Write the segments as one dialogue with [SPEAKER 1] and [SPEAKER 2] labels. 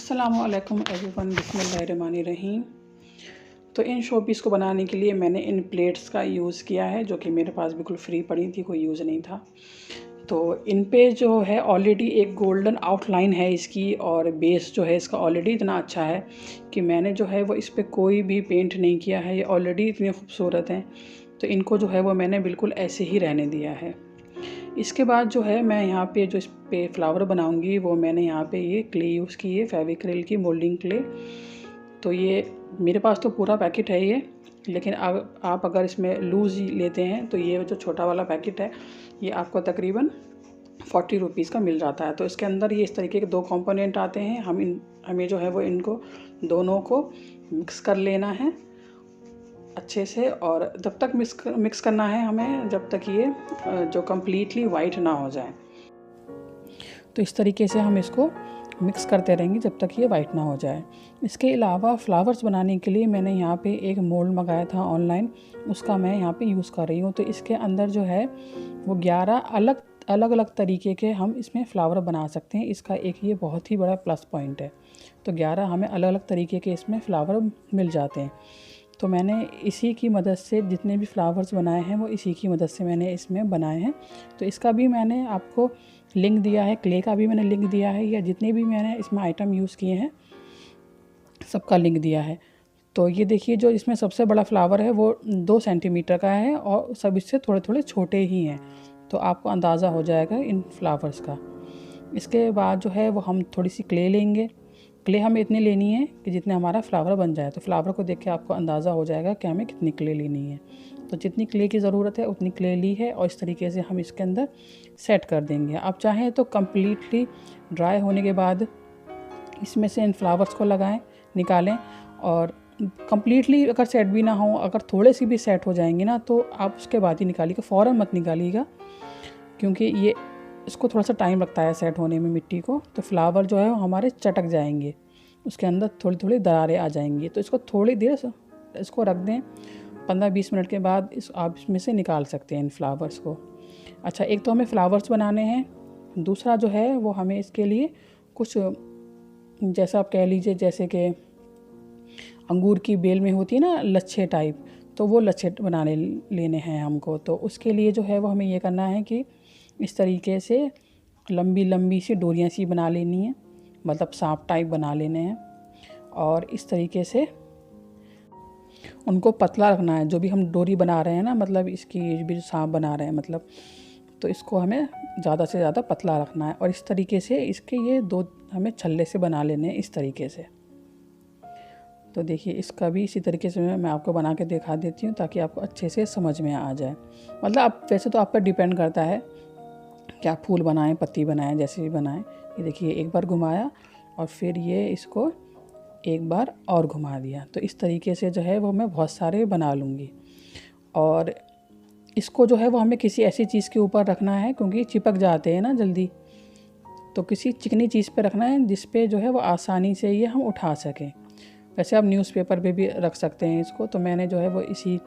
[SPEAKER 1] अस्सलामुअलैकुम एवरीवन, बिस्मिल्लाहिर्रहमानिर्रहीम। तो इन शोपीस को बनाने के लिए मैंने इन प्लेट्स का यूज़ किया है, जो कि मेरे पास बिल्कुल फ्री पड़ी थी, कोई यूज़ नहीं था। तो इन पे जो है ऑलरेडी एक गोल्डन आउटलाइन है इसकी, और बेस जो है इसका ऑलरेडी इतना अच्छा है कि मैंने जो है वो इस पर कोई भी पेंट नहीं किया है। ये ऑलरेडी इतने खूबसूरत हैं, तो इनको जो है वो मैंने बिल्कुल ऐसे ही रहने दिया है। इसके बाद जो है मैं यहाँ पे जो इस पे फ्लावर बनाऊंगी, वो मैंने यहाँ पे ये क्ले यूज़ की है, फेविक्रिल की मोल्डिंग क्ले। तो ये मेरे पास तो पूरा पैकेट है ये, लेकिन आप अगर इसमें लूज़ लेते हैं तो ये जो छोटा वाला पैकेट है ये आपको तकरीबन 40 रुपीज़ का मिल जाता है। तो इसके अंदर ये इस तरीके के दो कंपोनेंट आते हैं। हमें जो है वो इनको दोनों को मिक्स कर लेना है अच्छे से, और जब तक मिक्स करना है हमें, जब तक ये जो कम्प्लीटली वाइट ना हो जाए। तो इस तरीके से हम इसको मिक्स करते रहेंगे जब तक ये वाइट ना हो जाए। इसके अलावा फ्लावर्स बनाने के लिए मैंने यहाँ पे एक मोल्ड मंगाया था ऑनलाइन, उसका मैं यहाँ पे यूज़ कर रही हूँ। तो इसके अंदर जो है वो 11 अलग अलग तरीके के हम इसमें फ़्लावर बना सकते हैं। इसका एक ये बहुत ही बड़ा प्लस पॉइंट है। तो 11 हमें अलग अलग तरीके के इसमें फ़्लावर मिल जाते हैं। तो मैंने इसी की मदद से जितने भी फ्लावर्स बनाए हैं वो इसी की मदद से मैंने इसमें बनाए हैं। तो इसका भी मैंने आपको लिंक दिया है, क्ले का भी मैंने लिंक दिया है, या जितने भी मैंने इसमें आइटम यूज़ किए हैं सबका लिंक दिया है। तो ये देखिए, जो इसमें सबसे बड़ा फ्लावर है वो 2 सेंटीमीटर का है, और सब इससे थोड़े थोड़े छोटे ही हैं। तो आपको अंदाज़ा हो जाएगा इन फ्लावर्स का। इसके बाद जो है वो हम थोड़ी सी क्ले लेंगे। क्ले हमें इतनी लेनी है कि जितने हमारा फ्लावर बन जाए। तो फ्लावर को देख के आपको अंदाज़ा हो जाएगा कि हमें कितनी क्ले लेनी है। तो जितनी क्ले की ज़रूरत है उतनी क्ले ली है, और इस तरीके से हम इसके अंदर सेट कर देंगे। आप चाहें तो कम्प्लीटली ड्राई होने के बाद इसमें से इन फ्लावर्स को निकालें, और कम्प्लीटली अगर सेट भी ना हो, अगर थोड़े से भी सेट हो जाएंगे ना, तो आप उसके बाद ही निकालिएगा, फ़ौरन मत निकालिएगा, क्योंकि ये इसको थोड़ा सा टाइम लगता है सेट होने में मिट्टी को। तो फ्लावर जो है वो हमारे चटक जाएंगे, उसके अंदर थोड़ी थोड़ी दरारें आ जाएंगी। तो इसको थोड़ी देर इसको रख दें, 15-20 मिनट के बाद आप इसमें से निकाल सकते हैं इन फ्लावर्स को। अच्छा, एक तो हमें फ्लावर्स बनाने हैं, दूसरा जो है वो हमें इसके लिए कुछ, जैसा आप कह लीजिए, जैसे कि अंगूर की बेल में होती है ना लच्छे टाइप, तो वो लच्छे बनाने लेने हैं हमको। तो उसके लिए जो है वो हमें ये करना है कि इस तरीके से लंबी लंबी सी डोरियाँ सी बना लेनी है, मतलब सांप टाइप बना लेने हैं, और इस तरीके से उनको पतला रखना है। जो भी हम डोरी बना रहे हैं ना, मतलब इसकी भी जो सांप बना रहे हैं, मतलब तो इसको हमें ज़्यादा से ज़्यादा पतला रखना है। और इस तरीके से इसके ये 2 हमें छल्ले से बना लेने हैं इस तरीके से। तो देखिए, इसका भी इसी तरीके से मैं आपको बना के दिखा देती हूँ, ताकि आपको अच्छे से समझ में आ जाए। मतलब आप वैसे तो आप पर डिपेंड करता है कि आप फूल बनाएं, पत्ती बनाएं, जैसे भी बनाएं। ये देखिए, एक बार घुमाया और फिर ये इसको एक बार और घुमा दिया। तो इस तरीके से जो है वो मैं बहुत सारे बना लूँगी। और इसको जो है वो हमें किसी ऐसी चीज़ के ऊपर रखना है, क्योंकि चिपक जाते हैं ना जल्दी। तो किसी चिकनी चीज़ पे रखना है, जिस पे जो है वो आसानी से ये हम उठा सकें। वैसे आप न्यूज़पेपर पे भी रख सकते हैं इसको। तो मैंने जो है वो इसी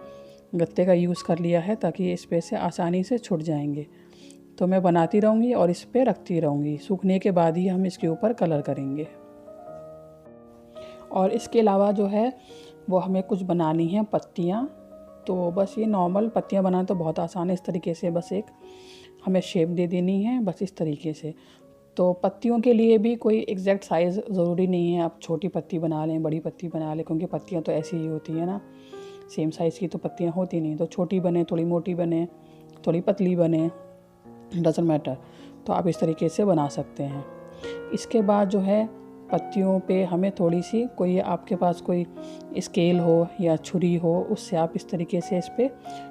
[SPEAKER 1] गत्ते का यूज़ कर लिया है, ताकि ये इस पे से आसानी से छूट जाएंगे। तो मैं बनाती रहूँगी और इस पे रखती रहूँगी। सूखने के बाद ही हम इसके ऊपर कलर करेंगे। और इसके अलावा जो है वो हमें कुछ बनानी है पत्तियाँ। तो बस ये नॉर्मल पत्तियाँ बनाना तो बहुत आसान है। इस तरीके से बस एक हमें शेप दे देनी है, बस इस तरीके से। तो पत्तियों के लिए भी कोई एग्जैक्ट साइज़ ज़रूरी नहीं है, आप छोटी पत्ती बना लें, बड़ी पत्ती बना लें, क्योंकि पत्तियाँ तो ऐसी ही होती हैं ना, सेम साइज़ की तो पत्तियाँ होती नहीं। तो छोटी बने, थोड़ी मोटी बने, थोड़ी पतली बने, डजंट मैटर। तो आप इस तरीके से बना सकते हैं। इसके बाद जो है पत्तियों पे हमें थोड़ी सी, कोई आपके पास कोई स्केल हो या छुरी हो, उससे आप इस तरीके से इस पे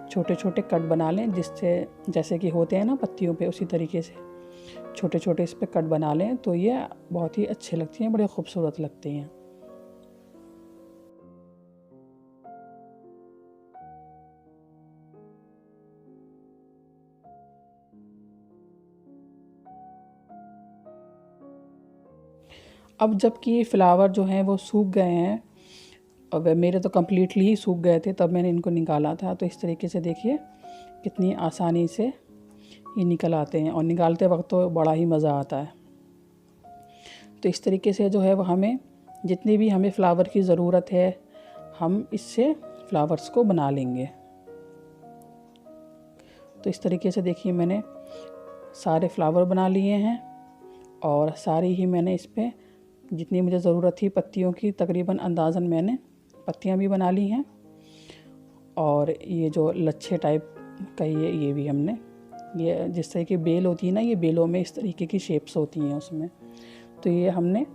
[SPEAKER 1] छोटे छोटे कट बना लें, जिससे जैसे कि होते हैं ना पत्तियों पे, उसी तरीके से छोटे छोटे इस पे कट बना लें। तो ये बहुत ही अच्छे लगती हैं, बड़े खूबसूरत लगती हैं। अब जबकि फ्लावर जो हैं वो सूख गए हैं, और मेरे तो कम्प्लीटली ही सूख गए थे, तब मैंने इनको निकाला था। तो इस तरीके से देखिए कितनी आसानी से ये निकल आते हैं, और निकालते वक्त तो बड़ा ही मज़ा आता है। तो इस तरीके से जो है वो हमें जितनी भी हमें फ्लावर की ज़रूरत है हम इससे फ्लावर्स को बना लेंगे। तो इस तरीके से देखिए मैंने सारे फ्लावर बना लिए हैं और सारी ही मैंने इस पर जितनी मुझे ज़रूरत थी पत्तियों की तकरीबन अंदाज़न मैंने पत्तियां भी बना ली हैं। और ये जो लच्छे टाइप का ये भी हमने, ये जिस तरह की बेल होती है ना, ये बेलों में इस तरीके की शेप्स होती हैं उसमें, तो ये हमने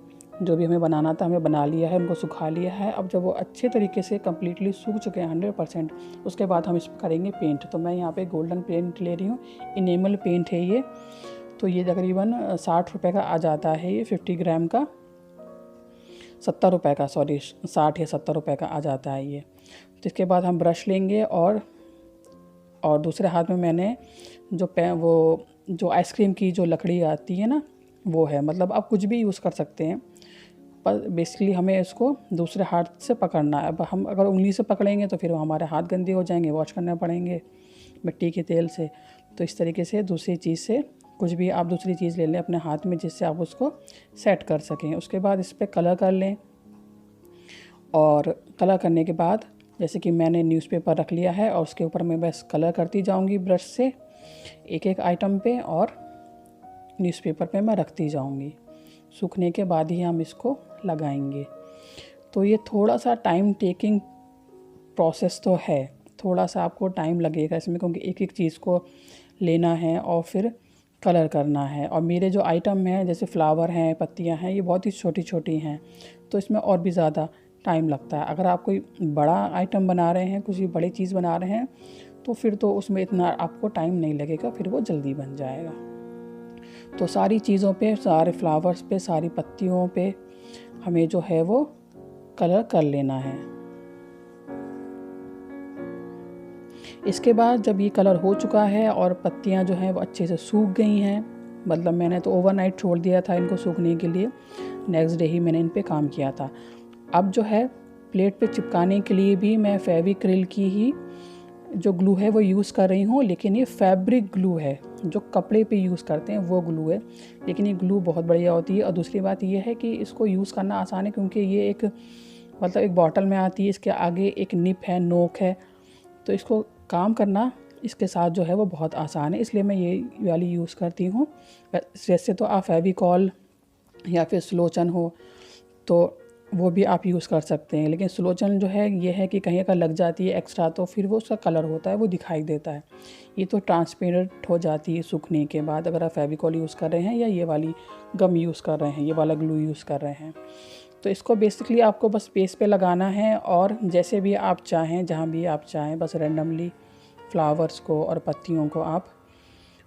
[SPEAKER 1] जो भी हमें बनाना था हमें बना लिया है, उनको सुखा लिया है। अब जब वो अच्छे तरीके से कम्प्लीटली सूख चुके हैं 100%, उसके बाद हम इस पर करेंगे पेंट। तो मैं यहाँ पे गोल्डन पेंट ले रही हूँ, इनेमल पेंट है ये। तो ये तकरीबन 60 रुपये का आ जाता है, ये 50 ग्राम का 70 रुपये का, सॉरी 60 या 70 रुपये का आ जाता है ये। तो इसके बाद हम ब्रश लेंगे और दूसरे हाथ में मैंने वो जो आइसक्रीम की जो लकड़ी आती है ना वो है, मतलब आप कुछ भी यूज़ कर सकते हैं, पर बेसिकली हमें इसको दूसरे हाथ से पकड़ना है। अब हम अगर उंगली से पकड़ेंगे तो फिर हमारे हाथ गंदे हो जाएंगे, वॉश करने पड़ेंगे मिट्टी के तेल से। तो इस तरीके से दूसरी चीज़ से कुछ भी आप दूसरी चीज़ ले लें अपने हाथ में जिससे आप उसको सेट कर सकें। उसके बाद इस पर कलर कर लें और कलर करने के बाद जैसे कि मैंने न्यूज़पेपर रख लिया है और उसके ऊपर मैं बस कलर करती जाऊंगी ब्रश से एक एक आइटम पे और न्यूज़पेपर पे मैं रखती जाऊंगी। सूखने के बाद ही हम इसको लगाएंगे। तो ये थोड़ा सा टाइम टेकिंग प्रोसेस तो है, थोड़ा सा आपको टाइम लगेगा इसमें, क्योंकि एक एक चीज़ को लेना है और फिर कलर करना है। और मेरे जो आइटम हैं जैसे फ्लावर हैं, पत्तियां हैं, ये बहुत ही छोटी छोटी हैं, तो इसमें और भी ज़्यादा टाइम लगता है। अगर आप कोई बड़ा आइटम बना रहे हैं, कुछ भी बड़ी चीज़ बना रहे हैं, तो फिर तो उसमें इतना आपको टाइम नहीं लगेगा, फिर वो जल्दी बन जाएगा। तो सारी चीज़ों पे, सारे फ्लावर्स पे, सारी पत्तियों पे हमें जो है वो कलर कर लेना है। इसके बाद जब ये कलर हो चुका है और पत्तियां जो हैं वो अच्छे से सूख गई हैं, मतलब मैंने तो ओवरनाइट छोड़ दिया था इनको सूखने के लिए, नेक्स्ट डे ही मैंने इन पे काम किया था। अब जो है प्लेट पे चिपकाने के लिए भी मैं फेविक्रिल की ही जो ग्लू है वो यूज़ कर रही हूँ, लेकिन ये फैब्रिक ग्लू है, जो कपड़े पे यूज़ करते हैं वो ग्लू है, लेकिन ये ग्लू बहुत बढ़िया होती है। और दूसरी बात ये है कि इसको यूज़ करना आसान है, क्योंकि ये एक मतलब एक बॉटल में आती है, इसके आगे एक निप है, नोक है, तो इसको काम करना इसके साथ जो है वो बहुत आसान है, इसलिए मैं ये वाली यूज़ करती हूँ। जैसे तो आप फेविकॉल या फिर स्लोचन हो तो वो भी आप यूज़ कर सकते हैं, लेकिन स्लोचन जो है ये है कि कहीं अगर लग जाती है एक्स्ट्रा तो फिर वो उसका कलर होता है वो दिखाई देता है। ये तो ट्रांसपेरेंट हो जाती है सूखने के बाद, अगर आप फेविकॉल यूज़ कर रहे हैं या ये वाली गम यूज़ कर रहे हैं, ये वाला ग्लू यूज़ कर रहे हैं। तो इसको बेसिकली आपको बस पेज पे लगाना है और जैसे भी आप चाहें, जहाँ भी आप चाहें, बस रेंडमली फ्लावर्स को और पत्तियों को आप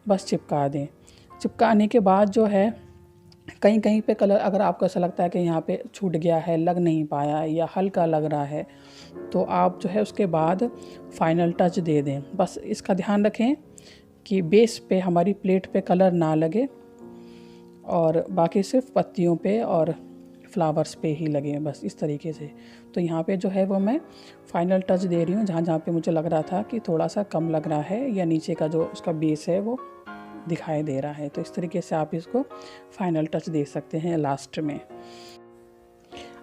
[SPEAKER 1] बस चिपका दें। चिपकाने के बाद जो है कहीं कहीं पे कलर अगर आपको ऐसा लगता है कि यहाँ पे छूट गया है, लग नहीं पाया या हल्का लग रहा है, तो आप जो है उसके बाद फाइनल टच दे दें। बस इसका ध्यान रखें कि बेस पे हमारी प्लेट पे कलर ना लगे और बाकी सिर्फ पत्तियों पे और फ्लावर्स पे ही लगे, बस इस तरीके से। तो यहाँ पे जो है वो मैं फाइनल टच दे रही हूँ, जहाँ जहाँ पे मुझे लग रहा था कि थोड़ा सा कम लग रहा है या नीचे का जो उसका बेस है वो दिखाई दे रहा है, तो इस तरीके से आप इसको फाइनल टच दे सकते हैं लास्ट में।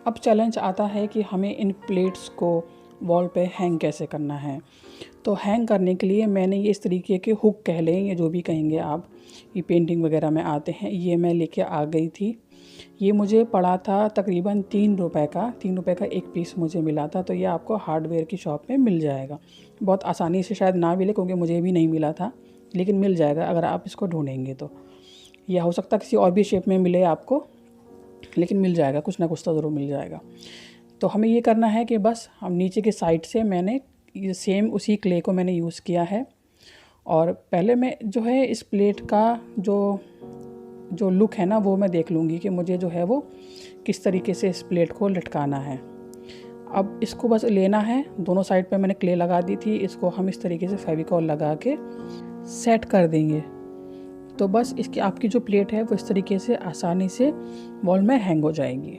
[SPEAKER 1] अब चैलेंज आता है कि हमें इन प्लेट्स को वॉल पे हैंग कैसे करना है। तो हैंग करने के लिए मैंने ये इस तरीके के हुक कह लें या जो भी कहेंगे आप, ये पेंटिंग वगैरह में आते हैं, ये मैं लेके आ गई थी। ये मुझे पड़ा था तकरीबन 3 रुपए का, 3 रुपए का एक पीस मुझे मिला था। तो ये आपको हार्डवेयर की शॉप में मिल जाएगा, बहुत आसानी से, शायद ना मिले क्योंकि मुझे भी नहीं मिला था, लेकिन मिल जाएगा अगर आप इसको ढूंढेंगे तो। या हो सकता है किसी और भी शेप में मिले आपको, लेकिन मिल जाएगा, कुछ ना कुछ तो ज़रूर मिल जाएगा। तो हमें ये करना है कि बस हम नीचे के साइड से मैंने ये सेम उसी क्ले को मैंने यूज़ किया है। और पहले मैं जो है इस प्लेट का जो लुक है ना वो मैं देख लूँगी कि मुझे जो है वो किस तरीके से इस प्लेट को लटकाना है। अब इसको बस लेना है, दोनों साइड पे मैंने क्ले लगा दी थी, इसको हम इस तरीके से फेविकॉल लगा के सेट कर देंगे। तो बस इसकी आपकी जो प्लेट है वो इस तरीके से आसानी से वॉल में हैंग हो जाएगी।